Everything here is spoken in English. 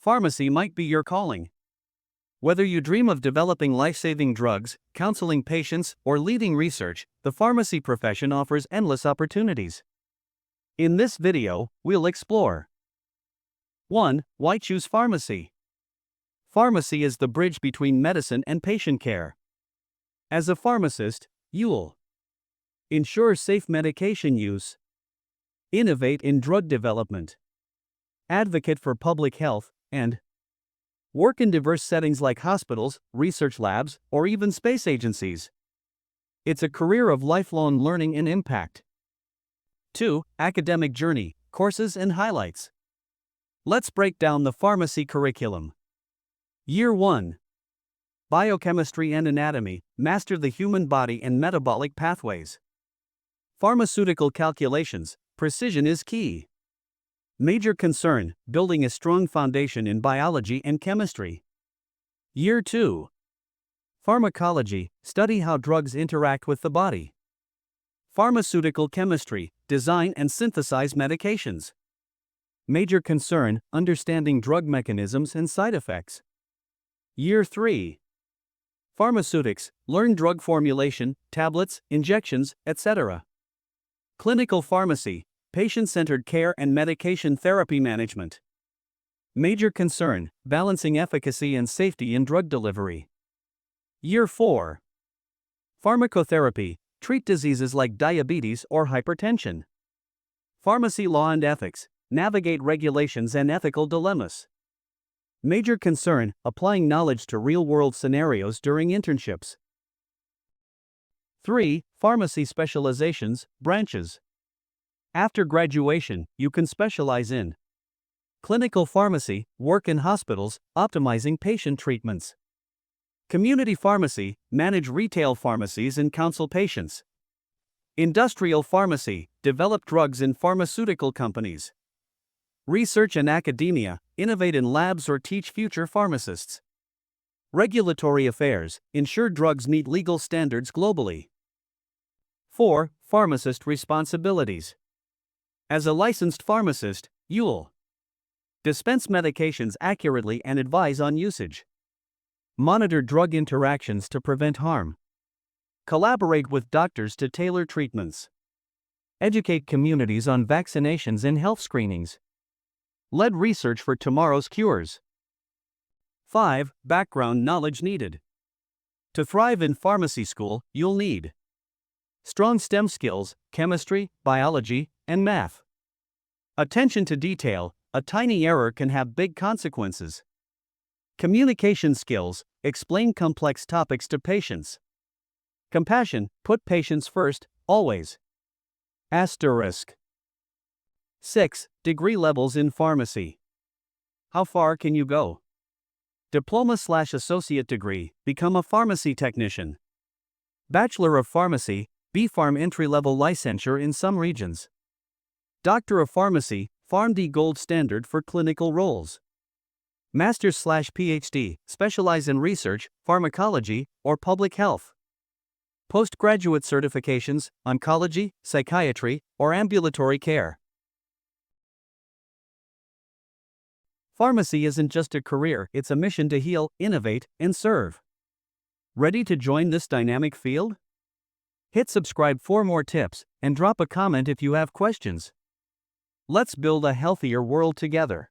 pharmacy might be your calling. Whether you dream of developing life-saving drugs, counseling patients, or leading research, the pharmacy profession offers endless opportunities. In this video, we'll explore 1. Why choose pharmacy? Pharmacy is the bridge between medicine and patient care. As a pharmacist, you'll ensure safe medication use, innovate in drug development, advocate for public health, and work in diverse settings like hospitals, research labs, or even space agencies. It's a career of lifelong learning and impact. 2. Academic journey, courses and highlights. Let's break down the pharmacy curriculum. Year 1. Biochemistry and anatomy, master the human body and metabolic pathways. Pharmaceutical calculations, precision is key. Major concern, building a strong foundation in biology and chemistry. Year 2. Pharmacology, study how drugs interact with the body. Pharmaceutical chemistry, design and synthesize medications. Major concern, understanding drug mechanisms and side effects. Year 3. Pharmaceutics, learn drug formulation, tablets, injections, etc. Clinical pharmacy, patient-centered care and medication therapy management. Major concern, balancing efficacy and safety in drug delivery. Year 4. Pharmacotherapy, treat diseases like diabetes or hypertension. Pharmacy law and ethics, navigate regulations and ethical dilemmas. Major concern, applying knowledge to real-world scenarios during internships. 3. Pharmacy specializations, branches. After graduation, you can specialize in clinical pharmacy, work in hospitals, optimizing patient treatments. Community pharmacy, manage retail pharmacies and counsel patients. Industrial pharmacy, develop drugs in pharmaceutical companies. Research and academia, innovate in labs or teach future pharmacists. Regulatory affairs, ensure drugs meet legal standards globally. 4. Pharmacist responsibilities. As a licensed pharmacist, you'll dispense medications accurately and advise on usage. Monitor drug interactions to prevent harm. Collaborate with doctors to tailor treatments. Educate communities on vaccinations and health screenings. Lead research for tomorrow's cures. 5. Background knowledge needed. To thrive in pharmacy school, you'll need strong STEM skills, chemistry, biology, and math. Attention to detail, a tiny error can have big consequences. Communication skills, explain complex topics to patients. Compassion, put patients first, always. Asterisk. 6. Degree levels in pharmacy. How far can you go? Diploma/associate degree, become a pharmacy technician. Bachelor of Pharmacy, B-Pharm entry-level licensure in some regions. Doctor of Pharmacy, PharmD gold standard for clinical roles. Master's/PhD, specialize in research, pharmacology, or public health. Postgraduate certifications, oncology, psychiatry, or ambulatory care. Pharmacy isn't just a career, it's a mission to heal, innovate, and serve. Ready to join this dynamic field? Hit subscribe for more tips, and drop a comment if you have questions. Let's build a healthier world together.